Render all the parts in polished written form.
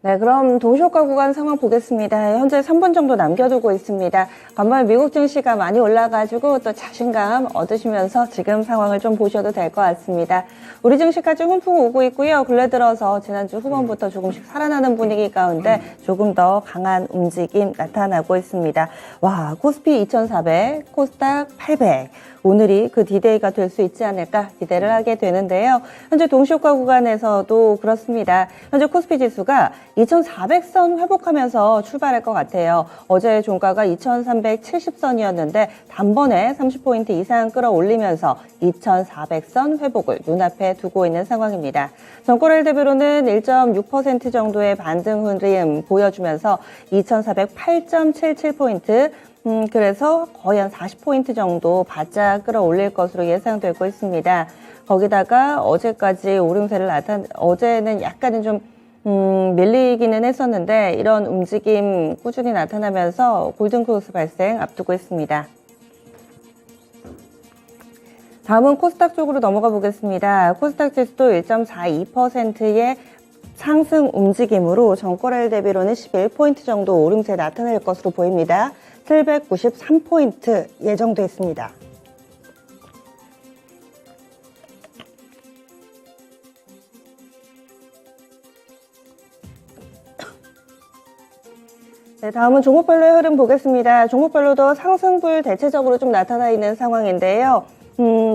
네, 그럼 동시효과 구간 상황 보겠습니다. 현재 3분 정도 남겨두고 있습니다. 간밤에 미국 증시가 많이 올라가지고 또 자신감 얻으시면서 지금 상황을 좀 보셔도 될 것 같습니다. 우리 증시까지 훈풍 오고 있고요. 근래 들어서 지난주 후반부터 조금씩 살아나는 분위기 가운데 조금 더 강한 움직임 나타나고 있습니다. 와, 코스피 2400, 코스닥 800. 오늘이 그 디데이가 될 수 있지 않을까 기대를 하게 되는데요. 현재 동시효과 구간에서도 그렇습니다. 현재 코스피 지수가 2400선 회복하면서 출발할 것 같아요. 어제 종가가 2370선이었는데 단번에 30포인트 이상 끌어올리면서 2400선 회복을 눈앞에 두고 있는 상황입니다. 전고래를 대비로는 1.6% 정도의 반등 흐름 보여주면서 2408.77포인트, 그래서 거의 한 40포인트 정도 바짝 끌어올릴 것으로 예상되고 있습니다. 거기다가 어제까지 오름세를 어제는 약간은 좀 밀리기는 했었는데 이런 움직임 꾸준히 나타나면서 골든크로스 발생 앞두고 있습니다. 다음은 코스닥 쪽으로 넘어가 보겠습니다. 코스닥 지수도 1.42%의 상승 움직임으로 전거래일 대비로는 11포인트 정도 오름세 나타낼 것으로 보입니다. 793포인트 예정돼 있습니다. 네, 다음은 종목별로의 흐름 보겠습니다. 종목별로도 상승불 대체적으로 좀 나타나 있는 상황인데요.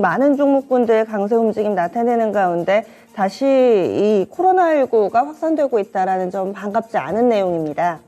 많은 종목군들 강세 움직임 나타내는 가운데 다시 이 코로나19가 확산되고 있다는 점 반갑지 않은 내용입니다.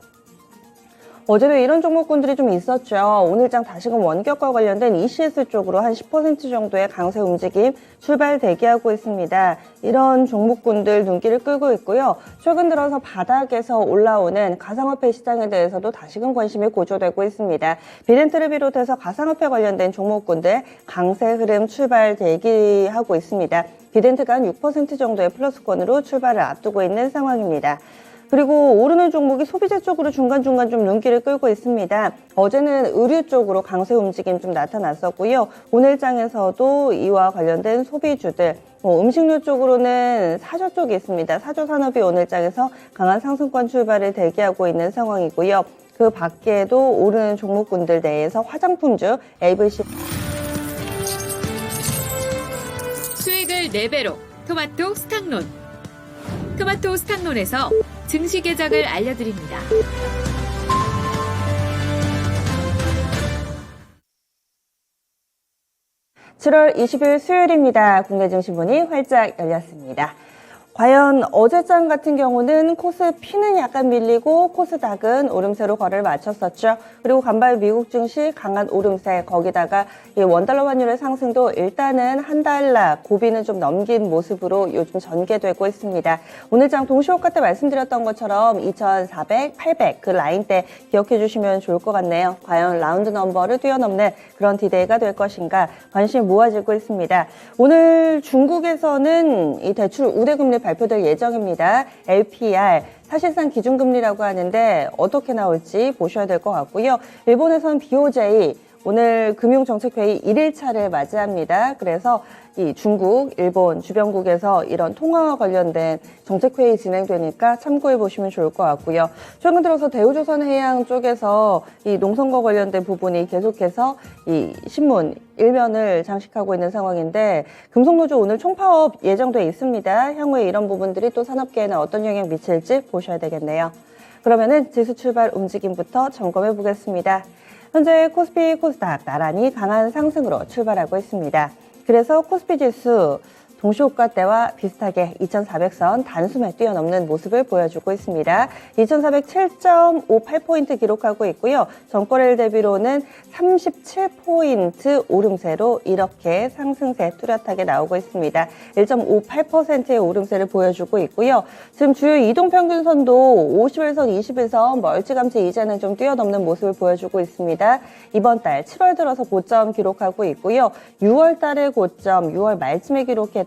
어제도 이런 종목군들이 좀 있었죠. 오늘장 다시금 원격과 관련된 ECS 쪽으로 한 10% 정도의 강세 움직임 출발 대기하고 있습니다. 이런 종목군들 눈길을 끌고 있고요. 최근 들어서 바닥에서 올라오는 가상화폐 시장에 대해서도 다시금 관심이 고조되고 있습니다. 비덴트를 비롯해서 가상화폐 관련된 종목군들 강세 흐름 출발 대기하고 있습니다. 비덴트가 한 6% 정도의 플러스권으로 출발을 앞두고 있는 상황입니다. 그리고 오르는 종목이 소비재 쪽으로 중간중간 좀 눈길을 끌고 있습니다. 어제는 의류 쪽으로 강세 움직임 좀 나타났었고요. 오늘장에서도 이와 관련된 소비주들, 음식료 쪽으로는 사조 쪽이 있습니다. 사조 산업이 오늘장에서 강한 상승권 출발을 대기하고 있는 상황이고요. 그 밖에도 오르는 종목군들 내에서 화장품주, AVC 수익을 4배로 토마토 스탁론. 토마토 스탁론에서 증시 계작을 알려드립니다. (7월 20일) 수요일입니다. 국내 증시문이 활짝 열렸습니다. 과연 어제장 같은 경우는 코스피는 약간 밀리고 코스닥은 오름세로 거래를 마쳤었죠. 그리고 간밤 미국 증시 강한 오름세, 거기다가 이 원달러 환율의 상승도 일단은 한 달러 고비는 좀 넘긴 모습으로 요즘 전개되고 있습니다. 오늘장 동시효과 때 말씀드렸던 것처럼 2400, 800 그 라인대 기억해 주시면 좋을 것 같네요. 과연 라운드 넘버를 뛰어넘는 그런 디데이가 될 것인가 관심이 모아지고 있습니다. 오늘 중국에서는 이 대출 우대금리 발표될 예정입니다. LPR, 사실상 기준금리라고 하는데 어떻게 나올지 보셔야 될 것 같고요. 일본에서는 BOJ, 오늘 금융정책회의 1일차를 맞이합니다. 그래서 이 중국, 일본 주변국에서 이런 통화와 관련된 정책회의 진행되니까 참고해 보시면 좋을 것 같고요. 최근 들어서 대우조선해양 쪽에서 이 농성과 관련된 부분이 계속해서 이 신문 일면을 장식하고 있는 상황인데 금속노조 오늘 총파업 예정돼 있습니다. 향후에 이런 부분들이 또 산업계에는 어떤 영향 미칠지 보셔야 되겠네요. 그러면은 지수 출발 움직임부터 점검해 보겠습니다. 현재 코스피, 코스닥 나란히 강한 상승으로 출발하고 있습니다. 그래서 코스피 지수 동시효과 때와 비슷하게 2400선 단숨에 뛰어넘는 모습을 보여주고 있습니다. 2407.58포인트 기록하고 있고요. 전거래일 대비로는 37포인트 오름세로 이렇게 상승세 뚜렷하게 나오고 있습니다. 1.58%의 오름세를 보여주고 있고요. 지금 주요 이동평균선도 50일선, 20일선 멀찌감치 이제는 좀 뛰어넘는 모습을 보여주고 있습니다. 이번 달 7월 들어서 고점 기록하고 있고요. 6월 달의 고점, 6월 말쯤에 기록했던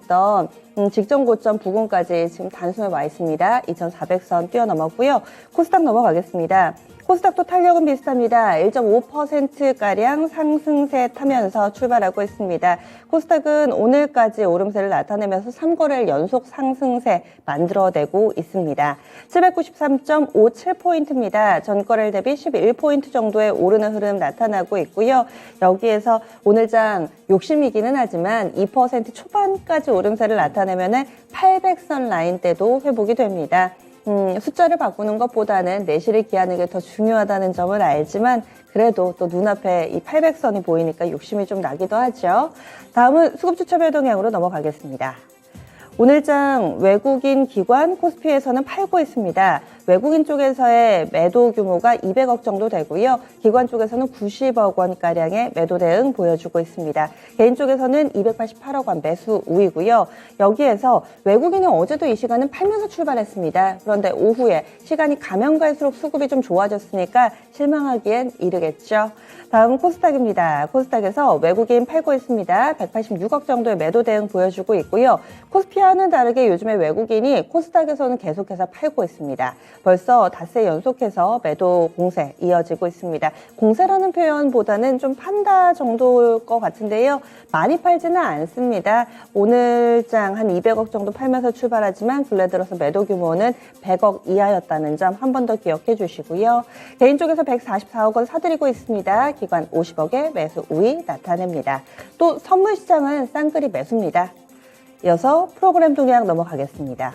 직전 고점 부근까지 지금 단숨에 와 있습니다. 2,400선 뛰어넘었고요. 코스닥 넘어가겠습니다. 코스닥도 탄력은 비슷합니다. 1.5%가량 상승세 타면서 출발하고 있습니다. 코스닥은 오늘까지 오름세를 나타내면서 3거래일 연속 상승세 만들어내고 있습니다. 793.57포인트입니다. 전거래일 대비 11포인트 정도의 오르는 흐름 나타나고 있고요. 여기에서 오늘장 욕심이기는 하지만 2% 초반까지 오름세를 나타내면 800선 라인대도 회복이 됩니다. 숫자를 바꾸는 것보다는 내실을 기하는 게 더 중요하다는 점을 알지만 그래도 또 눈앞에 이 800선이 보이니까 욕심이 좀 나기도 하죠. 다음은 수급주차별 동향으로 넘어가겠습니다. 오늘장 외국인 기관 코스피에서는 팔고 있습니다. 외국인 쪽에서의 매도 규모가 200억 정도 되고요. 기관 쪽에서는 90억 원가량의 매도 대응 보여주고 있습니다. 개인 쪽에서는 288억 원 매수 우위고요. 여기에서 외국인은 어제도 이 시간은 팔면서 출발했습니다. 그런데 오후에 시간이 가면 갈수록 수급이 좀 좋아졌으니까 실망하기엔 이르겠죠. 다음 코스닥입니다. 코스닥에서 외국인 팔고 있습니다. 186억 정도의 매도 대응 보여주고 있고요. 코스피와는 다르게 요즘에 외국인이 코스닥에서는 계속해서 팔고 있습니다. 벌써 닷새 연속해서 매도 공세 이어지고 있습니다. 공세라는 표현보다는 좀 판다 정도일 것 같은데요. 많이 팔지는 않습니다. 오늘장 한 200억 정도 팔면서 출발하지만 근래 들어서 매도 규모는 100억 이하였다는 점 한 번 더 기억해 주시고요. 개인 쪽에서 144억 원 사들이고 있습니다. 기관 50억의 매수 우위 나타냅니다. 또 선물 시장은 쌍끌이 매수입니다. 이어서 프로그램 동향 넘어가겠습니다.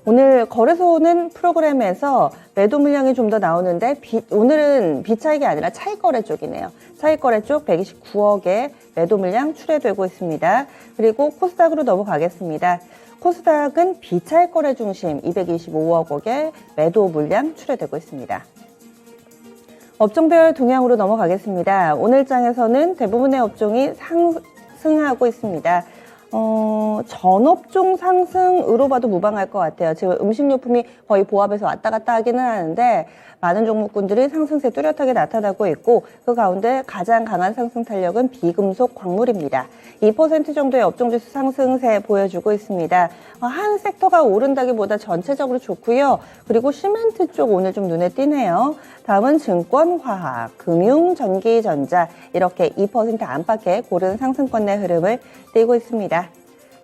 오늘 거래소는 프로그램에서 매도 물량이 좀 더 나오는데 오늘은 비차익이 아니라 차익거래 쪽이네요. 차익거래 쪽 129억의 매도 물량 출회되고 있습니다. 그리고 코스닥으로 넘어가겠습니다. 코스닥은 비차익거래 중심 225억 원의 매도 물량 출회되고 있습니다. 업종별 동향으로 넘어가겠습니다. 오늘 장에서는 대부분의 업종이 상승하고 있습니다. 전업종 상승으로 봐도 무방할 것 같아요. 지금 음식료품이 거의 보합해서 왔다 갔다 하기는 하는데 많은 종목군들이 상승세 뚜렷하게 나타나고 있고 그 가운데 가장 강한 상승 탄력은 비금속 광물입니다. 2% 정도의 업종지수 상승세 보여주고 있습니다. 한 섹터가 오른다기보다 전체적으로 좋고요. 그리고 시멘트 쪽 오늘 좀 눈에 띄네요. 다음은 증권, 화학, 금융, 전기, 전자 이렇게 2% 안팎의 고른 상승권의 흐름을 띠고 있습니다.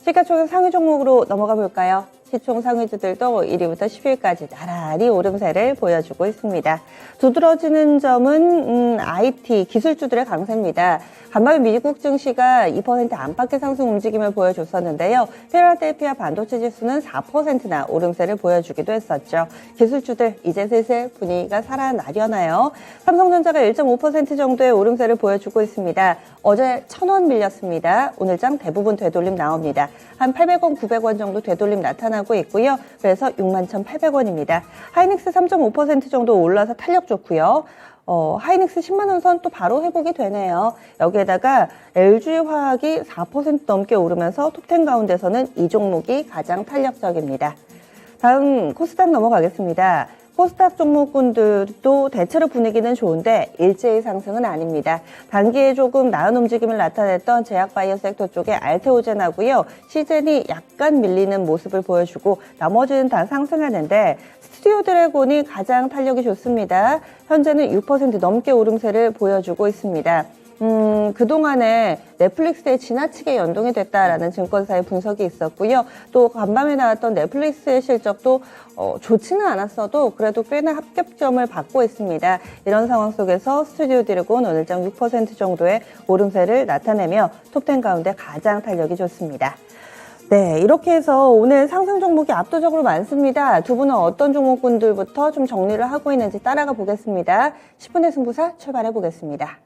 시가총액 상위 종목으로 넘어가 볼까요? 시총 상위주들도 1위부터 10위까지 나란히 오름세를 보여주고 있습니다. 두드러지는 점은 IT 기술주들의 강세입니다. 간밤에 미국 증시가 2% 안팎의 상승 움직임을 보여줬었는데요. 필라델피아 반도체 지수는 4%나 오름세를 보여주기도 했었죠. 기술주들 이제 슬슬 분위기가 살아나려나요? 삼성전자가 1.5% 정도의 오름세를 보여주고 있습니다. 어제 1,000원 밀렸습니다. 오늘장 대부분 되돌림 나옵니다. 한 800원, 900원 정도 되돌림 나타나고 있고요. 그래서 61,800원입니다. 하이닉스 3.5% 정도 올라서 탄력 좋고요. 하이닉스 10만원 선 또 바로 회복이 되네요. 여기에다가 LG화학이 4% 넘게 오르면서 톱10 가운데서는 이 종목이 가장 탄력적입니다. 다음 코스닥 넘어가겠습니다. 코스닥 종목군들도 대체로 분위기는 좋은데 일제히 상승은 아닙니다. 단기에 조금 나은 움직임을 나타냈던 제약바이오 섹터 쪽에 알테오젠하고요. 시젠이 약간 밀리는 모습을 보여주고 나머지는 다 상승하는데 스튜디오 드래곤이 가장 탄력이 좋습니다. 현재는 6% 넘게 오름세를 보여주고 있습니다. 그동안에 넷플릭스에 지나치게 연동이 됐다라는 증권사의 분석이 있었고요. 또 간밤에 나왔던 넷플릭스의 실적도 좋지는 않았어도 그래도 꽤나 합격점을 받고 있습니다. 이런 상황 속에서 스튜디오 드래곤 오늘장 6% 정도의 오름세를 나타내며 톱10 가운데 가장 탄력이 좋습니다. 네, 이렇게 해서 오늘 상승 종목이 압도적으로 많습니다. 두 분은 어떤 종목군들부터 좀 정리를 하고 있는지 따라가 보겠습니다. 10분의 승부사 출발해 보겠습니다.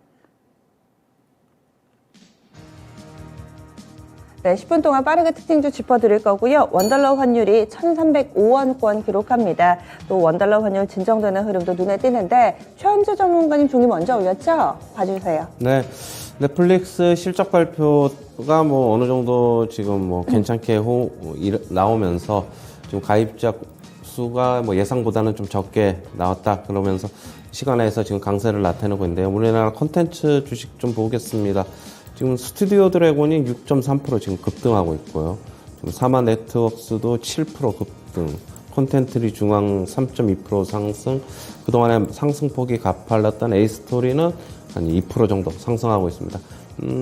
네, 10분 동안 빠르게 특징주 짚어드릴 거고요. 원달러 환율이 1,305원권 기록합니다. 또 원달러 환율 진정되는 흐름도 눈에 띄는데 최현재 전문가님 종이 먼저 올렸죠? 봐주세요. 네, 넷플릭스 실적 발표가 뭐 어느 정도 지금 뭐 괜찮게 나오면서 지금 가입자 수가 뭐 예상보다는 좀 적게 나왔다 그러면서 시간에서 지금 강세를 나타내고 있는데요. 우리나라 콘텐츠 주식 좀 보겠습니다. 지금 스튜디오 드래곤이 6.3% 지금 급등하고 있고요. 사마 네트워크스도 7% 급등, 콘텐트리 중앙 3.2% 상승, 그동안에 상승폭이 가팔랐던 에이스토리는 한 2% 정도 상승하고 있습니다.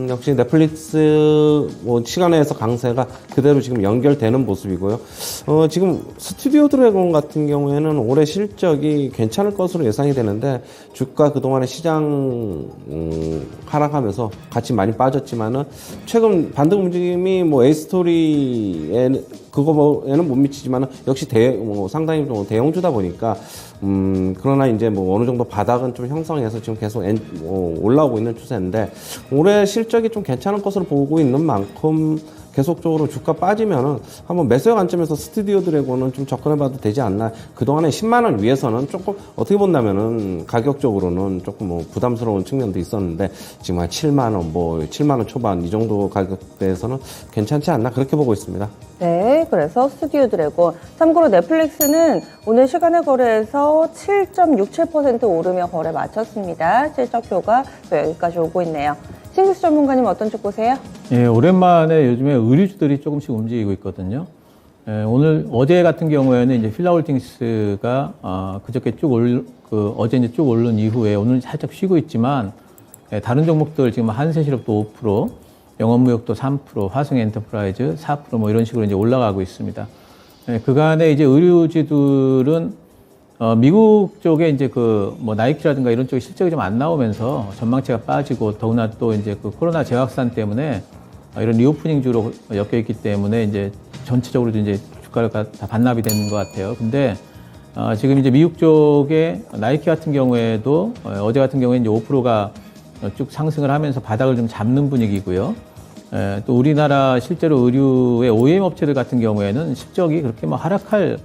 역시 넷플릭스 시간에서 강세가 그대로 지금 연결되는 모습이고요. 지금 스튜디오 드래곤 같은 경우에는 올해 실적이 괜찮을 것으로 예상이 되는데 주가 그동안에 시장 하락하면서 같이 많이 빠졌지만은 최근 반등 움직임이 에이스토리에는 그거에는 못 미치지만은 역시 상당히 좀 대형주다 보니까 그러나 이제 어느 정도 바닥은 좀 형성해서 지금 계속 올라오고 있는 추세인데 올해 실적이 좀 괜찮은 것으로 보고 있는 만큼 계속적으로 주가 빠지면은 한번 매수의 관점에서 스튜디오 드래곤은 좀 접근해봐도 되지 않나. 그동안에 10만 원 위에서는 조금 어떻게 본다면은 가격적으로는 조금 부담스러운 측면도 있었는데 지금 한 7만 원, 7만 원 초반 이 정도 가격대에서는 괜찮지 않나 그렇게 보고 있습니다. 네, 그래서 스튜디오 드래곤. 참고로 넷플릭스는 오늘 시간의 거래에서 7.67% 오르며 거래 마쳤습니다. 실적표가 또 여기까지 오고 있네요. 신기수 전문가님 어떤 쪽 보세요? 예, 오랜만에 요즘에 의류주들이 조금씩 움직이고 있거든요. 어제 같은 경우에는 이제 필라홀딩스가 그저께 어제 이제 쭉 오른 이후에 오늘 살짝 쉬고 있지만 다른 종목들 지금 한세실업도 5%, 영업무역도 3%, 화성엔터프라이즈 4% 이런 식으로 이제 올라가고 있습니다. 그간에 이제 의류주들은 미국 쪽에 이제 나이키라든가 이런 쪽에 실적이 좀 안 나오면서 전망치가 빠지고 더구나 또 이제 코로나 재확산 때문에 이런 리오프닝주로 엮여 있기 때문에 이제 전체적으로 이제 주가가 다 반납이 되는 것 같아요. 근데 지금 이제 미국 쪽에 나이키 같은 경우에도 어제 같은 경우에 이제 5%가 쭉 상승을 하면서 바닥을 좀 잡는 분위기고요. 또 우리나라 실제로 의류의 OEM 업체들 같은 경우에는 실적이 그렇게 하락할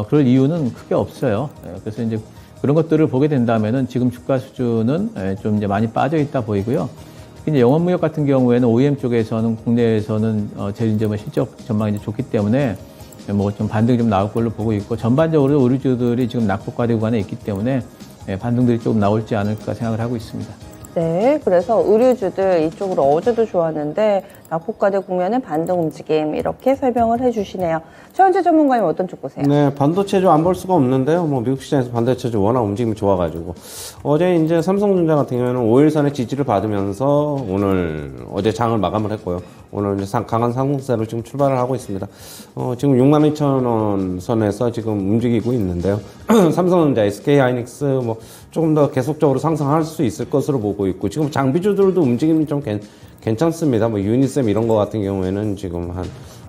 그럴 이유는 크게 없어요. 그래서 이제 그런 것들을 보게 된다면은 지금 주가 수준은 좀 이제 많이 빠져 있다 보이고요. 특히 이제 영업무역 같은 경우에는 OEM 쪽에서는 국내에서는 제일 이제 실적 전망이 이제 좋기 때문에 좀 반등이 좀 나올 걸로 보고 있고 전반적으로 의류주들이 지금 낙폭과대 구간에 있기 때문에 반등들이 조금 나올지 않을까 생각을 하고 있습니다. 네, 그래서 의류주들 이쪽으로 어제도 좋았는데 낙폭과대 국면의 반등 움직임 이렇게 설명을 해주시네요. 최현재 전문가님 어떤 쪽 보세요? 네, 반도체주 안 볼 수가 없는데요. 미국 시장에서 반도체주 워낙 움직임이 좋아가지고 어제 이제 삼성전자 같은 경우에는 5일선의 지지를 받으면서 어제 장을 마감을 했고요. 오늘 이제 강한 상승세로 지금 출발을 하고 있습니다. 지금 62,000원 선에서 지금 움직이고 있는데요. 삼성전자, SK하이닉스 조금 더 계속적으로 상승할 수 있을 것으로 보고 있고 지금 장비주들도 움직임이 좀 괜찮습니다. 유니셈 이런 거 같은 경우에는 지금 한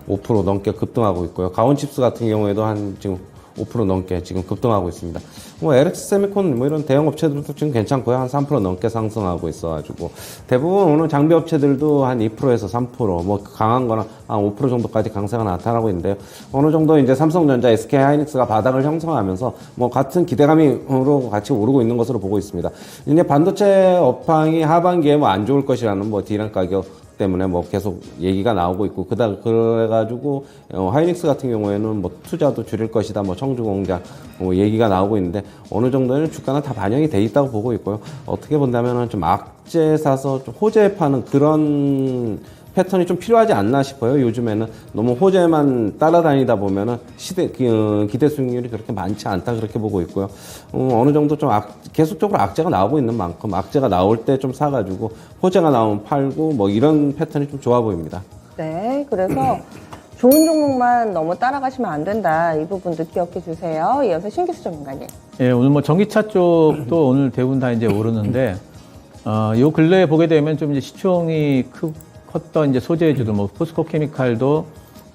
5% 넘게 급등하고 있고요. 가온칩스 같은 경우에도 지금 5% 넘게 지금 급등하고 있습니다. LX 세미콘 이런 대형 업체들도 지금 괜찮고요. 한 3% 넘게 상승하고 있어가지고 대부분 오늘 장비 업체들도 한 2%에서 3% 강한 거나 한 5% 정도까지 강세가 나타나고 있는데요. 어느 정도 이제 삼성전자, SK하이닉스가 바닥을 형성하면서 같은 기대감으로 같이 오르고 있는 것으로 보고 있습니다. 이제 반도체 업황이 하반기에 안 좋을 것이라는 D램 가격 때문에 계속 얘기가 나오고 있고 그래가지고 하이닉스 같은 경우에는 투자도 줄일 것이다 청주 공장 얘기가 나오고 있는데 어느 정도는 주가는 다 반영이 돼 있다고 보고 있고요. 어떻게 본다면은 좀 악재 사서 좀 호재 파는 그런 패턴이 좀 필요하지 않나 싶어요. 요즘에는 너무 호재만 따라다니다 보면은 기대 수익률이 그렇게 많지 않다 그렇게 보고 있고요. 어느 정도 좀 계속적으로 악재가 나오고 있는 만큼 악재가 나올 때 좀 사가지고 호재가 나오면 팔고 이런 패턴이 좀 좋아 보입니다. 네, 그래서 좋은 종목만 너무 따라가시면 안 된다. 이 부분도 기억해 주세요. 이어서 신기수 전문가님. 예, 오늘 전기차 쪽도 오늘 대부분 다 이제 오르는데 요 근래에 보게 되면 좀 이제 시총이 컸던 이제 소재주들, 포스코 케미칼도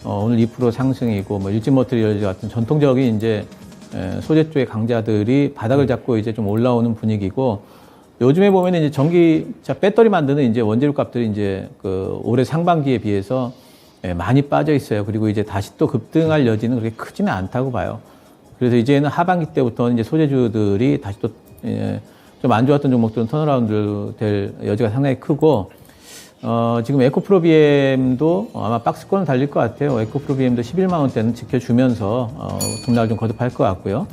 오늘 2% 상승이고, 일진머트리얼즈 같은 전통적인 이제 소재 쪽의 강자들이 바닥을 잡고 이제 좀 올라오는 분위기고, 요즘에 보면 이제 전기차 배터리 만드는 이제 원재료 값들이 이제 올해 상반기에 비해서 많이 빠져 있어요. 그리고 이제 다시 또 급등할 여지는 그렇게 크지는 않다고 봐요. 그래서 이제는 하반기 때부터는 이제 소재주들이 다시 또 좀 안 좋았던 종목들은 턴어라운드 될 여지가 상당히 크고, 지금 에코프로비엠도 아마 박스권을 달릴 것 같아요. 에코프로비엠도 11만원대는 지켜주면서, 등락을 좀 거듭할 것 같고요.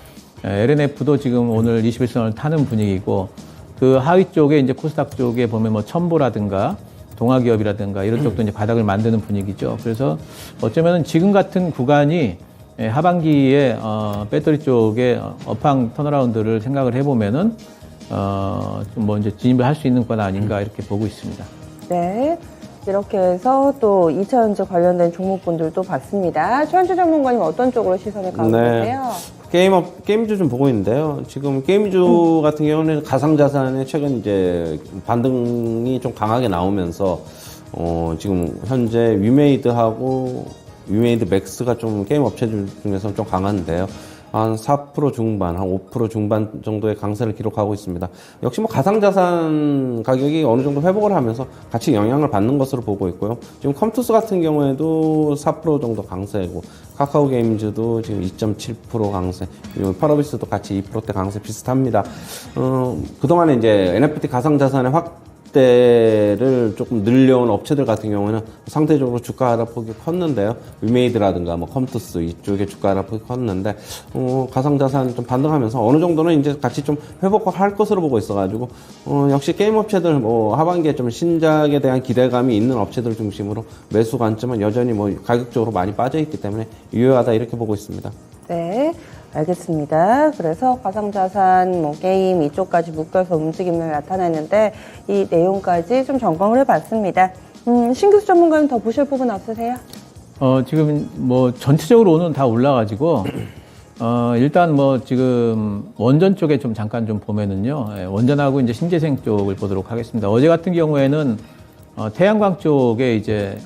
LNF도 지금 오늘 21선을 타는 분위기고, 그 하위 쪽에 이제 코스닥 쪽에 보면 첨보라든가 동아기업이라든가 이런 쪽도 이제 바닥을 만드는 분위기죠. 그래서 어쩌면은 지금 같은 구간이 하반기에 배터리 쪽에 업황 턴어라운드를 생각을 해보면은 좀 뭐 이제 진입을 할 수 있는 건 아닌가 이렇게 보고 있습니다. 네. 이렇게 해서 또 2차전지 관련된 종목군들도 봤습니다. 최현주 전문가님 어떤 쪽으로 시선을 가고 계세요? 게임주 좀 보고 있는데요. 지금 게임주 같은 경우는 가상자산의 최근 이제 반등이 좀 강하게 나오면서, 지금 현재 위메이드 맥스가 좀 게임 업체들 중에서 좀 강한데요. 한 4% 중반, 한 5% 중반 정도의 강세를 기록하고 있습니다. 역시 뭐 가상자산 가격이 어느 정도 회복을 하면서 같이 영향을 받는 것으로 보고 있고요. 지금 컴투스 같은 경우에도 4% 정도 강세고, 카카오 게임즈도 지금 2.7% 강세, 그리고 펄어비스도 같이 2%대 강세 비슷합니다. 그동안에 이제 NFT 가상자산의 확대를 조금 늘려온 업체들 같은 경우에는 상대적으로 주가 하락폭이 컸는데요. 위메이드라든가 뭐 컴투스 이쪽에 주가 하락폭이 컸는데, 가상자산 좀 반등하면서 어느 정도는 이제 같이 좀 회복할 것으로 보고 있어가지고, 역시 게임 업체들 뭐 하반기에 좀 신작에 대한 기대감이 있는 업체들 중심으로 매수 관점은 여전히 뭐 가격적으로 많이 빠져있기 때문에 유효하다 이렇게 보고 있습니다. 네. 알겠습니다. 그래서 가상자산, 뭐 게임 이쪽까지 묶여서 움직임을 나타냈는데 이 내용까지 좀 점검을 해봤습니다. 신규수 전문가님 더 보실 부분 없으세요? 지금 뭐 전체적으로 오늘 다 올라가지고 일단 뭐 지금 원전 쪽에 좀 잠깐 좀 보면은요, 원전하고 이제 신재생 쪽을 보도록 하겠습니다. 어제 같은 경우에는 태양광 쪽에 이제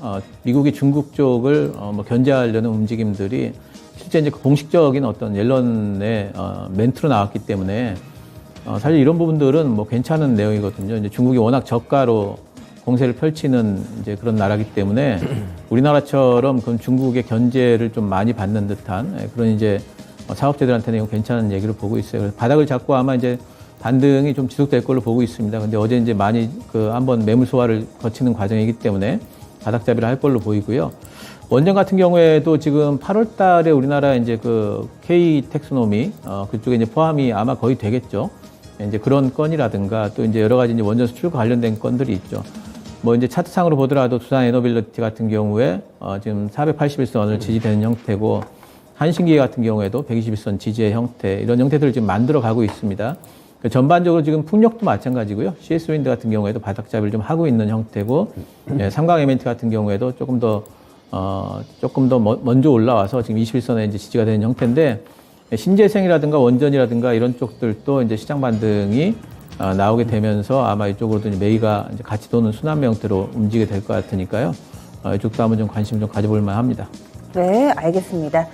미국이 중국 쪽을 뭐 견제하려는 움직임들이 실제 이제 공식적인 어떤 옐런의 멘트로 나왔기 때문에 사실 이런 부분들은 뭐 괜찮은 내용이거든요. 이제 중국이 워낙 저가로 공세를 펼치는 이제 그런 나라기 때문에 우리나라처럼 그런 중국의 견제를 좀 많이 받는 듯한 그런 이제 사업자들한테는 이거 괜찮은 얘기를 보고 있어요. 그래서 바닥을 잡고 아마 이제 반등이 좀 지속될 걸로 보고 있습니다. 근데 어제 이제 많이 한번 매물 소화를 거치는 과정이기 때문에 바닥잡이를 할 걸로 보이고요. 원전 같은 경우에도 지금 8월 달에 우리나라 이제 K 텍소노미, 그쪽에 이제 포함이 아마 거의 되겠죠. 이제 그런 건이라든가 또 이제 여러 가지 이제 원전 수출과 관련된 건들이 있죠. 뭐 이제 차트상으로 보더라도 두산 에너빌리티 같은 경우에, 지금 481선을 지지되는 형태고, 한신기계 같은 경우에도 121선 지지의 형태, 이런 형태들을 지금 만들어 가고 있습니다. 전반적으로 지금 풍력도 마찬가지고요. CS윈드 같은 경우에도 바닥잡이를 좀 하고 있는 형태고, 삼강 M&T 같은 경우에도 조금 더 먼저 올라와서 지금 21선에 이제 지지가 되는 형태인데, 신재생이라든가 원전이라든가 이런 쪽들도 이제 시장 반등이 나오게 되면서 아마 이쪽으로도 이제 매기가 이제 같이 도는 순환매 형태로 움직이게 될 것 같으니까요. 이쪽도 한번 좀 관심 좀 가져볼 만합니다. 네, 알겠습니다.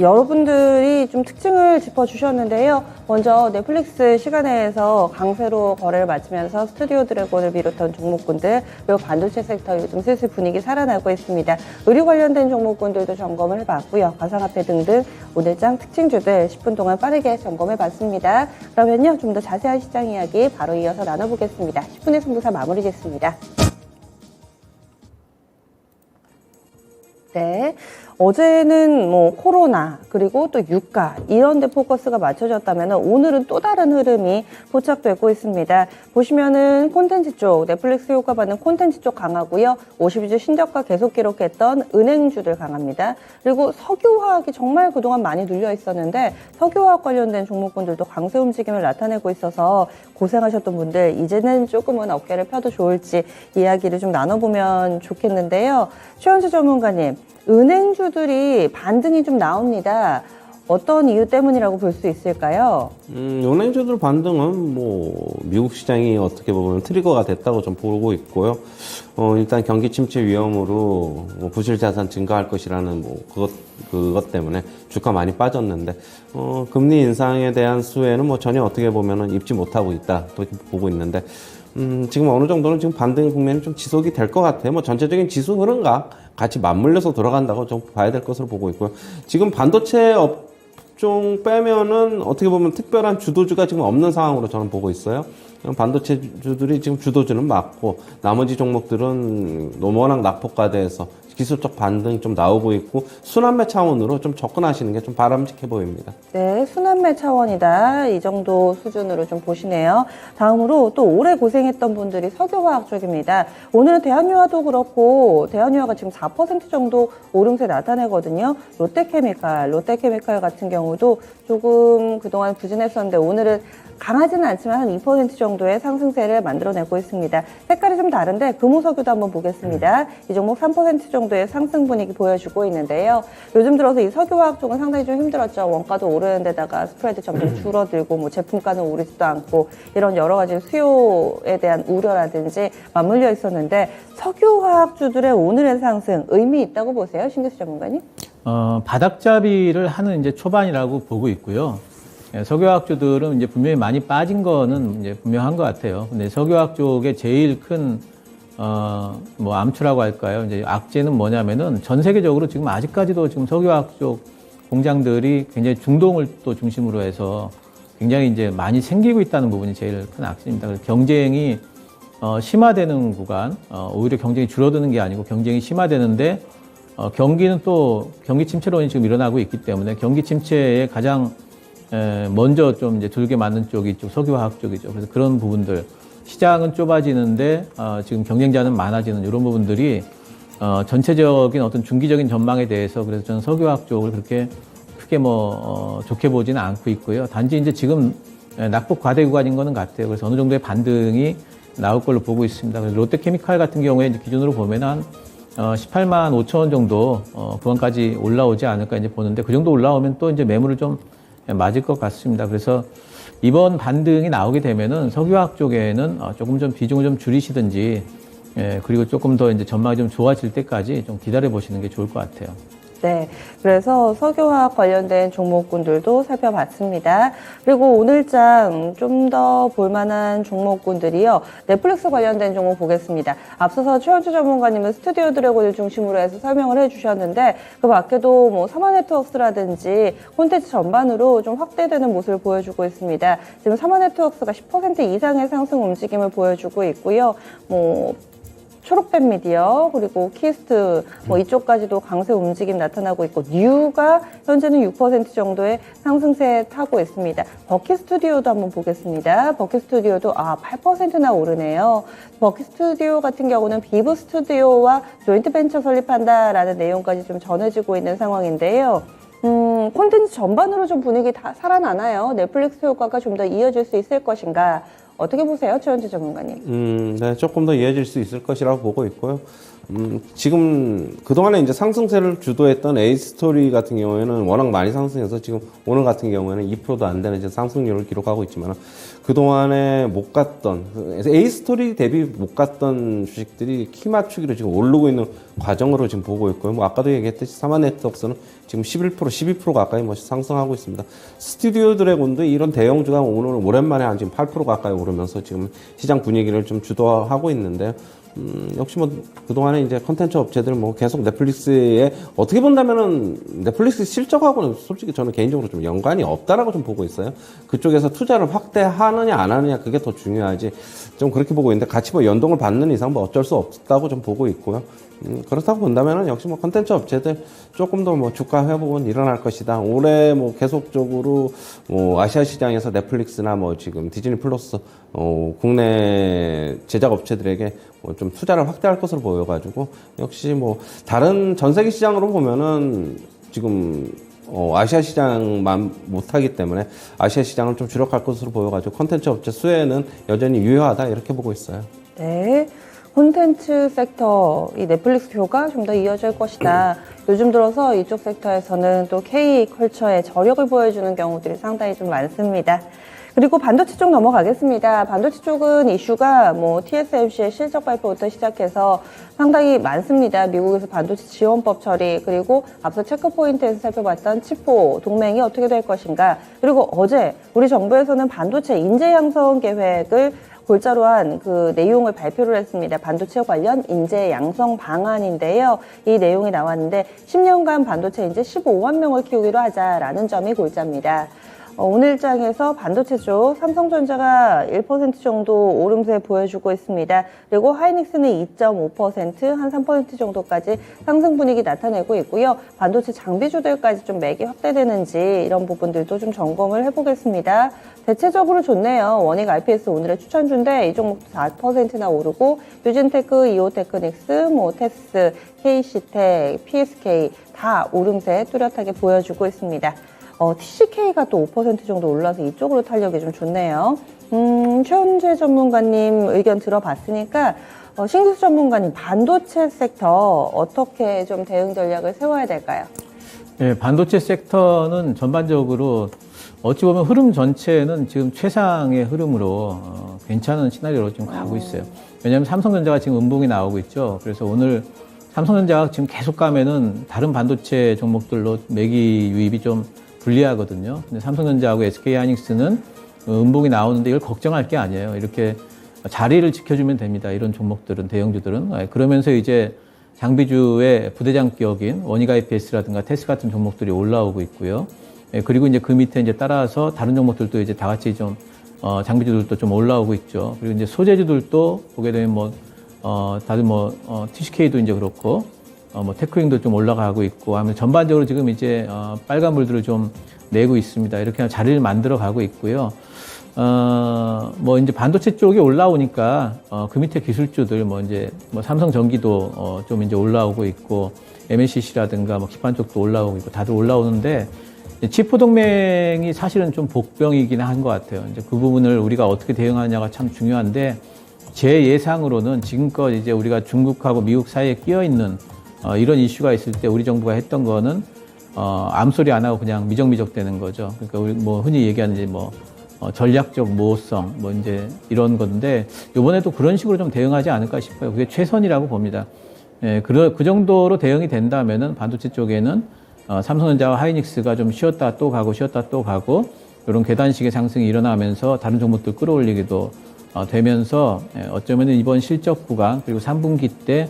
여러분들이 좀 특징을 짚어주셨는데요. 먼저 넷플릭스 시간에서 강세로 거래를 마치면서 스튜디오 드래곤을 비롯한 종목군들, 그리고 반도체 섹터 요즘 슬슬 분위기 살아나고 있습니다. 의류 관련된 종목군들도 점검을 해봤고요. 가상화폐 등등 오늘장 특징주들 10분 동안 빠르게 점검해봤습니다. 그러면요, 좀 더 자세한 시장 이야기 바로 이어서 나눠보겠습니다. 10분의 승부사 마무리 짓습니다. 네. 어제는 뭐 코로나 그리고 또 유가 이런 데 포커스가 맞춰졌다면 오늘은 또 다른 흐름이 포착되고 있습니다. 보시면은 콘텐츠 쪽, 넷플릭스 효과 받는 콘텐츠 쪽 강하고요. 52주 신저가 계속 기록했던 은행주들 강합니다. 그리고 석유화학이 정말 그동안 많이 눌려 있었는데 석유화학 관련된 종목군들도 강세 움직임을 나타내고 있어서 고생하셨던 분들 이제는 조금은 어깨를 펴도 좋을지 이야기를 좀 나눠보면 좋겠는데요. 최현수 전문가님, 은행주들이 반등이 좀 나옵니다. 어떤 이유 때문이라고 볼 수 있을까요? 은행주들 반등은 뭐 미국 시장이 어떻게 보면 트리거가 됐다고 좀 보고 있고요. 일단 경기 침체 위험으로 뭐 부실 자산 증가할 것이라는 뭐 그것 때문에 주가 많이 빠졌는데 금리 인상에 대한 수혜는 뭐 전혀 어떻게 보면은 입지 못하고 있다 또 보고 있는데 지금 어느 정도는 지금 반등 국면이 좀 지속이 될 것 같아요. 뭐 전체적인 지수 흐름과 같이 맞물려서 돌아간다고 좀 봐야 될 것으로 보고 있고요. 지금 반도체 업종 빼면은 어떻게 보면 특별한 주도주가 지금 없는 상황으로 저는 보고 있어요. 반도체주들이 지금 주도주는 맞고 나머지 종목들은 워낙 낙폭과대해서 기술적 반등이 좀 나오고 있고 순환매 차원으로 좀 접근하시는 게 좀 바람직해 보입니다. 네, 순환매 차원이다. 이 정도 수준으로 좀 보시네요. 다음으로 또 오래 고생했던 분들이 석유화학 쪽입니다. 오늘은 대한유화도 그렇고 대한유화가 지금 4% 정도 오름세 나타내거든요. 롯데케미칼 같은 경우도 조금 그동안 부진했었는데 오늘은 강하지는 않지만 한 2% 정도의 상승세를 만들어내고 있습니다. 색깔이 좀 다른데 금호석유도 한번 보겠습니다. 이 종목 3% 정도의 상승 분위기 보여주고 있는데요. 요즘 들어서 이 석유화학 쪽은 상당히 좀 힘들었죠. 원가도 오르는 데다가 스프레드 점점 줄어들고 뭐 제품가는 오르지도 않고 이런 여러 가지 수요에 대한 우려라든지 맞물려 있었는데 석유화학주들의 오늘의 상승 의미 있다고 보세요, 신규수 전문가님? 바닥잡이를 하는 이제 초반이라고 보고 있고요. 석유화학 주들은 이제 분명히 많이 빠진 거는 이제 분명한 것 같아요. 근데 석유화학 쪽에 제일 큰, 뭐 암투라고 할까요? 이제 악재는 뭐냐면은 전 세계적으로 지금 아직까지도 지금 석유화학 쪽 공장들이 굉장히 중동을 또 중심으로 해서 굉장히 이제 많이 생기고 있다는 부분이 제일 큰 악재입니다. 그래서 경쟁이 심화되는 구간, 오히려 경쟁이 줄어드는 게 아니고 경쟁이 심화되는데, 경기는 또 경기 침체론이 지금 일어나고 있기 때문에 경기 침체에 가장 먼저 좀 이제 들게 맞는 쪽이 이쪽 석유화학 쪽이죠. 그래서 그런 부분들, 시장은 좁아지는데 지금 경쟁자는 많아지는 이런 부분들이 전체적인 어떤 중기적인 전망에 대해서 그래서 저는 석유화학 쪽을 그렇게 크게 좋게 보지는 않고 있고요. 단지 이제 지금 낙폭 과대 구간인 거는 같아요. 그래서 어느 정도의 반등이 나올 걸로 보고 있습니다. 그래서 롯데케미칼 같은 경우에 이제 기준으로 보면 한 18만 5천 원 정도 구간까지 올라오지 않을까 이제 보는데 그 정도 올라오면 또 이제 매물을 좀 맞을 것 같습니다. 그래서 이번 반등이 나오게 되면은 석유화학 쪽에는 조금 좀 비중을 좀 줄이시든지, 그리고 조금 더 이제 전망이 좀 좋아질 때까지 좀 기다려 보시는 게 좋을 것 같아요. 네, 그래서 석유화학 관련된 종목군들도 살펴봤습니다. 그리고 오늘장 좀 더 볼만한 종목군들이요. 넷플릭스 관련된 종목 보겠습니다. 앞서서 최원주 전문가님은 스튜디오 드래곤을 중심으로 해서 설명을 해주셨는데 그 밖에도 뭐 삼화네트워크스라든지 콘텐츠 전반으로 좀 확대되는 모습을 보여주고 있습니다. 지금 삼화네트워크스가 10% 이상의 상승 움직임을 보여주고 있고요. 초록뱀 미디어 그리고 키스트 이쪽까지도 강세 움직임 나타나고 있고 뉴가 현재는 6% 정도의 상승세에 타고 있습니다. 버킷 스튜디오도 한번 보겠습니다. 버킷 스튜디오도 8%나 오르네요. 버킷 스튜디오 같은 경우는 비브 스튜디오와 조인트 벤처 설립한다라는 내용까지 좀 전해지고 있는 상황인데요. 콘텐츠 전반으로 좀 분위기 다 살아나나요? 넷플릭스 효과가 좀 더 이어질 수 있을 것인가? 어떻게 보세요, 최원주 전문가님? 네, 조금 더 이어질 수 있을 것이라고 보고 있고요. 지금 그동안에 이제 상승세를 주도했던 에이스토리 같은 경우에는 워낙 많이 상승해서 지금 오늘 같은 경우에는 2%도 안 되는 이제 상승률을 기록하고 있지만 그동안에 못 갔던, 에이스토리 대비 못 갔던 주식들이 키 맞추기로 지금 오르고 있는 과정으로 지금 보고 있고요. 아까도 얘기했듯이 삼화네트워크스는 지금 11%, 12% 가까이 상승하고 있습니다. 스튜디오 드래곤도 이런 대형주가 오늘 오랜만에 한 지금 8% 가까이 오르면서 지금 시장 분위기를 좀 주도하고 있는데요. 역시 그동안에 이제 컨텐츠 업체들 계속 넷플릭스에 어떻게 본다면은 넷플릭스 실적하고는 솔직히 저는 개인적으로 좀 연관이 없다라고 좀 보고 있어요. 그쪽에서 투자를 확대하느냐 안 하느냐 그게 더 중요하지. 좀 그렇게 보고 있는데 같이 연동을 받는 이상 어쩔 수 없다고 좀 보고 있고요. 그렇다고 본다면은 역시 컨텐츠 업체들 조금 더 주가 회복은 일어날 것이다. 올해 계속적으로 아시아 시장에서 넷플릭스나 지금 디즈니 플러스 국내 제작 업체들에게 좀 투자를 확대할 것으로 보여가지고 역시 다른 전 세계 시장으로 보면은 지금 아시아 시장만 못하기 때문에 아시아 시장을 좀 주력할 것으로 보여가지고 컨텐츠 업체 수혜는 여전히 유효하다 이렇게 보고 있어요. 네. 콘텐츠 섹터, 이 넷플릭스 효가 좀 더 이어질 것이다. 요즘 들어서 이쪽 섹터에서는 또 K컬처의 저력을 보여주는 경우들이 상당히 좀 많습니다. 그리고 반도체 쪽 넘어가겠습니다. 반도체 쪽은 이슈가 TSMC의 실적 발표부터 시작해서 상당히 많습니다. 미국에서 반도체 지원법 처리, 그리고 앞서 체크포인트에서 살펴봤던 칩4 동맹이 어떻게 될 것인가. 그리고 어제 우리 정부에서는 반도체 인재 양성 계획을 골자로 한 그 내용을 발표를 했습니다. 반도체 관련 인재 양성 방안인데요. 이 내용이 나왔는데 10년간 반도체 인재 15만 명을 키우기로 하자라는 점이 골자입니다. 오늘 장에서 반도체 쪽 삼성전자가 1% 정도 오름세 보여주고 있습니다. 그리고 하이닉스는 2.5%, 한 3% 정도까지 상승 분위기 나타내고 있고요. 반도체 장비주들까지 좀 맥이 확대되는지 이런 부분들도 좀 점검을 해보겠습니다. 대체적으로 좋네요. 원익 RPS 오늘의 추천주인데 이 종목도 4%나 오르고 유진테크, 이오테크닉스, 테스, KC텍, PSK 다 오름세 뚜렷하게 보여주고 있습니다. TCK가 또 5% 정도 올라서 이쪽으로 탄력이 좀 좋네요. 최원재 전문가님 의견 들어봤으니까 신규수 전문가님 반도체 섹터 어떻게 좀 대응 전략을 세워야 될까요? 네, 반도체 섹터는 전반적으로 어찌 보면 흐름 전체는 지금 최상의 흐름으로 괜찮은 시나리오로 지금 가고 있어요. 왜냐하면 삼성전자가 지금 음봉이 나오고 있죠. 그래서 오늘 삼성전자가 지금 계속 가면은 다른 반도체 종목들로 매기 유입이 좀 불리하거든요. 근데 삼성전자하고 SK하이닉스는 음봉이 나오는데 이걸 걱정할 게 아니에요. 이렇게 자리를 지켜주면 됩니다. 이런 종목들은, 대형주들은. 그러면서 이제 장비주의 부대장격인 원익 IPS라든가 테스 같은 종목들이 올라오고 있고요. 그리고 이제 그 밑에 이제 따라서 다른 종목들도 이제 다 같이 좀, 장비주들도 좀 올라오고 있죠. 그리고 이제 소재주들도 보게 되면 다들 TCK도 이제 그렇고, 테크윙도 좀 올라가고 있고 하면 전반적으로 지금 이제, 빨간 물들을 좀 내고 있습니다. 이렇게 자리를 만들어 가고 있고요. 이제 반도체 쪽이 올라오니까, 그 밑에 기술주들, 삼성전기도, 좀 이제 올라오고 있고, MLCC라든가 기판 쪽도 올라오고 있고, 다들 올라오는데, 치포 동맹이 사실은 좀 복병이긴 한 것 같아요. 이제 그 부분을 우리가 어떻게 대응하냐가 참 중요한데, 제 예상으로는 지금껏 이제 우리가 중국하고 미국 사이에 끼어 있는 이런 이슈가 있을 때 우리 정부가 했던 거는 암소리 안 하고 그냥 미적미적 되는 거죠. 그러니까 우리 흔히 얘기하는 이제 전략적 모호성 이제 이런 건데 이번에도 그런 식으로 좀 대응하지 않을까 싶어요. 그게 최선이라고 봅니다. 예, 그 정도로 대응이 된다면은 반도체 쪽에는 삼성전자와 하이닉스가 좀 쉬었다 또 가고 쉬었다 또 가고 이런 계단식의 상승이 일어나면서 다른 종목들 끌어올리기도 되면서 어쩌면 이번 실적 구간 그리고 3분기 때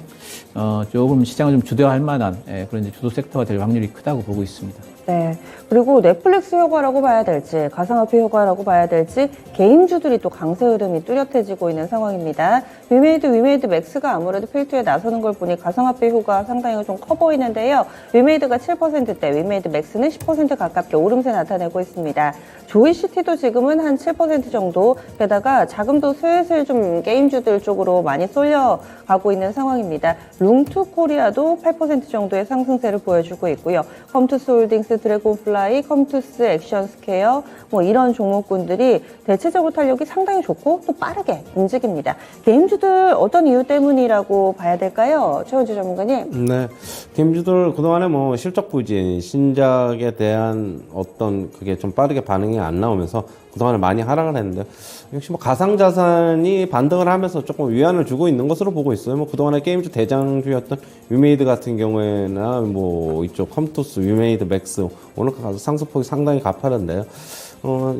조금 시장을 좀 주도할 만한 그런 이제 주도 섹터가 될 확률이 크다고 보고 있습니다. 네. 그리고 넷플릭스 효과라고 봐야 될지, 가상화폐 효과라고 봐야 될지, 게임주들이 또 강세 흐름이 뚜렷해지고 있는 상황입니다. 위메이드 맥스가 아무래도 필두에 나서는 걸 보니 가상화폐 효과 상당히 좀 커 보이는데요. 위메이드가 7%대, 위메이드 맥스는 10% 가깝게 오름세 나타내고 있습니다. 조이시티도 지금은 한 7% 정도, 게다가 자금도 슬슬 좀 게임주들 쪽으로 많이 쏠려가고 있는 상황입니다. 룽투코리아도 8% 정도의 상승세를 보여주고 있고요. 컴투스 홀딩스, 드래곤플라이, 컴투스, 액션스퀘어 이런 종목군들이 대체적으로 탄력이 상당히 좋고 또 빠르게 움직입니다. 게임주들 어떤 이유 때문이라고 봐야 될까요? 최원주 전문가님. 네. 게임주들 그동안에 실적 부진, 신작에 대한 어떤 그게 좀 빠르게 반응이 안 나오면서 그동안에 많이 하락을 했는데 역시 가상자산이 반등을 하면서 조금 위안을 주고 있는 것으로 보고 있어요. 그동안에 게임주 대장주였던 위메이드 같은 경우에나 이쪽 컴투스, 위메이드 맥스 오늘 상승폭이 상당히 가파른데요.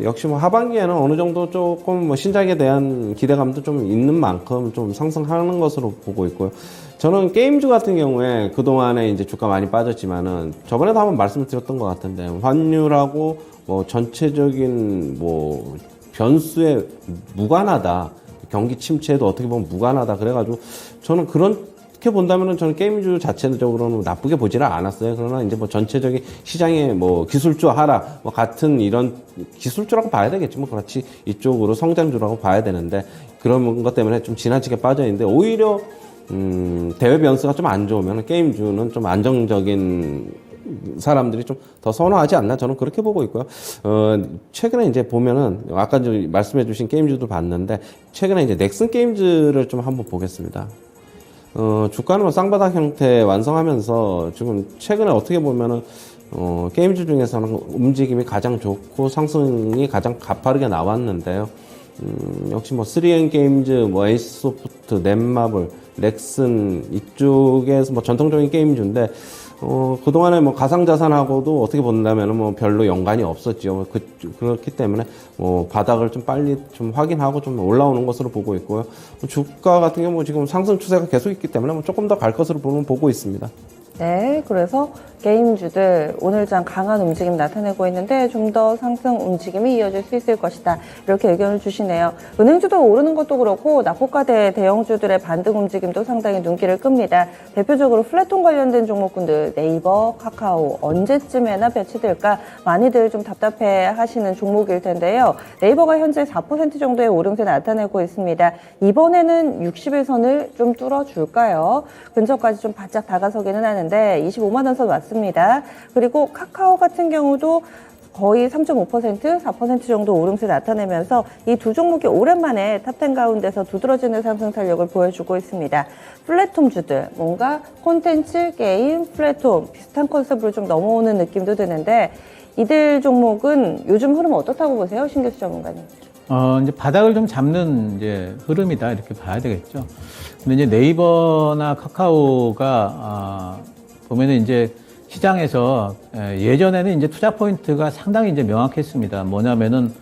역시 하반기에는 어느 정도 조금 신작에 대한 기대감도 좀 있는 만큼 좀 상승하는 것으로 보고 있고요. 저는 게임주 같은 경우에 그동안에 이제 주가 많이 빠졌지만은 저번에도 한번 말씀을 드렸던 것 같은데 환율하고 전체적인 변수에 무관하다. 경기 침체에도 어떻게 보면 무관하다. 그래가지고 저는 그렇게 본다면은 저는 게임주 자체적으로는 나쁘게 보지는 않았어요. 그러나 이제 전체적인 시장의 기술주 하락, 같은 이런 기술주라고 봐야 되겠지. 그렇지. 이쪽으로 성장주라고 봐야 되는데 그런 것 때문에 좀 지나치게 빠져있는데 오히려 대외 변수가 좀 안 좋으면 게임주는 좀 안정적인 사람들이 좀 더 선호하지 않나 저는 그렇게 보고 있고요. 최근에 이제 보면은 아까 말씀해주신 게임주도 봤는데 최근에 이제 넥슨 게임즈를 좀 한번 보겠습니다. 주가는 쌍바닥 형태 완성하면서 지금 최근에 어떻게 보면은 게임주 중에서는 움직임이 가장 좋고 상승이 가장 가파르게 나왔는데요. 역시 3M 게임즈, 에이스소프트, 넷마블, 넥슨 이쪽에서 전통적인 게임주인데 그동안에 가상자산하고도 어떻게 본다면 별로 연관이 없었죠. 그렇기 때문에 바닥을 좀 빨리 좀 확인하고 좀 올라오는 것으로 보고 있고요. 주가 같은 경우 지금 상승 추세가 계속 있기 때문에 조금 더 갈 것으로 보고 있습니다. 네, 그래서 게임주들 오늘장 강한 움직임 나타내고 있는데 좀 더 상승 움직임이 이어질 수 있을 것이다. 이렇게 의견을 주시네요. 은행주도 오르는 것도 그렇고 낙폭과대 대형주들의 반등 움직임도 상당히 눈길을 끕니다. 대표적으로 플랫톤 관련된 종목군들 네이버, 카카오 언제쯤에나 배치될까 많이들 좀 답답해 하시는 종목일 텐데요. 네이버가 현재 4% 정도의 오름세 나타내고 있습니다. 이번에는 60일선을 좀 뚫어줄까요? 근처까지 좀 바짝 다가서기는 하는데 25만 원 선 왔습니다. 그리고 카카오 같은 경우도 거의 3.5%, 4% 정도 오름세 나타내면서 이 두 종목이 오랜만에 탑10 가운데서 두드러지는 상승 탄력을 보여주고 있습니다. 플랫폼주들, 뭔가 콘텐츠, 게임, 플랫폼 비슷한 컨셉으로 좀 넘어오는 느낌도 드는데 이들 종목은 요즘 흐름 어떻다고 보세요? 신교수 전문가님. 이제 바닥을 좀 잡는 이제 흐름이다 이렇게 봐야 되겠죠. 근데 이제 네이버나 카카오가 보면은 이제 시장에서 예전에는 이제 투자 포인트가 상당히 이제 명확했습니다. 뭐냐면은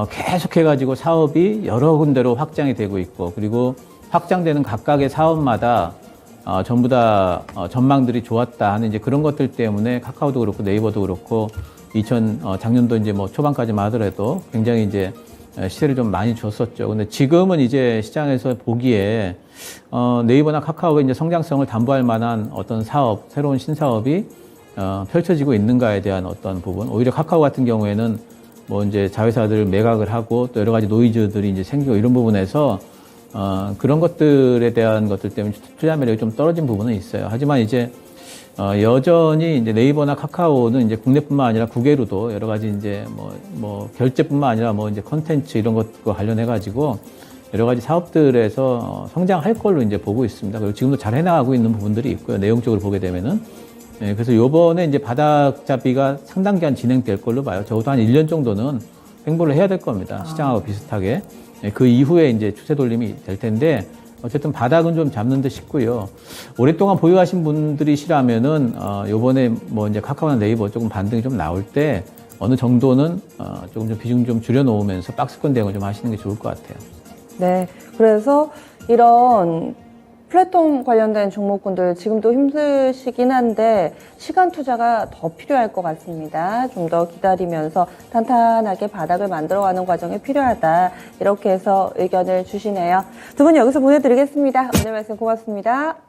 계속해가지고 사업이 여러 군데로 확장이 되고 있고 그리고 확장되는 각각의 사업마다 전부 다 전망들이 좋았다 하는 이제 그런 것들 때문에 카카오도 그렇고 네이버도 그렇고 작년도 이제 뭐 초반까지만 하더라도 굉장히 이제 시세를 좀 많이 줬었죠. 근데 지금은 이제 시장에서 보기에 네이버나 카카오가 이제 성장성을 담보할 만한 어떤 사업, 새로운 신사업이 펼쳐지고 있는가에 대한 어떤 부분. 오히려 카카오 같은 경우에는 뭐 이제 자회사들 매각을 하고 또 여러 가지 노이즈들이 이제 생기고 이런 부분에서 그런 것들에 대한 것들 때문에 투자 매력이 좀 떨어진 부분은 있어요. 하지만 이제 여전히 이제 네이버나 카카오는 이제 국내뿐만 아니라 국외로도 여러 가지 이제 뭐 결제뿐만 아니라 뭐 이제 컨텐츠 이런 것과 관련해 가지고 여러 가지 사업들에서 성장할 걸로 이제 보고 있습니다. 그리고 지금도 잘 해나가고 있는 부분들이 있고요. 내용적으로 보게 되면은. 그래서 요번에 이제 바닥 잡기가 상당 기간 진행될 걸로 봐요. 적어도 한 1년 정도는 횡보를 해야 될 겁니다. 시장하고 비슷하게. 그 이후에 이제 추세 돌림이 될 텐데 어쨌든 바닥은 좀 잡는 듯 싶고요. 오랫동안 보유하신 분들이시라면은 요번에 뭐 이제 카카오나 네이버 조금 반등이 좀 나올 때 어느 정도는 조금 좀 비중 좀 줄여놓으면서 박스권 대응을 좀 하시는 게 좋을 것 같아요. 네, 그래서 이런 플랫폼 관련된 종목군들 지금도 힘드시긴 한데 시간 투자가 더 필요할 것 같습니다. 좀 더 기다리면서 탄탄하게 바닥을 만들어가는 과정이 필요하다. 이렇게 해서 의견을 주시네요. 두 분 여기서 보내드리겠습니다. 오늘 말씀 고맙습니다.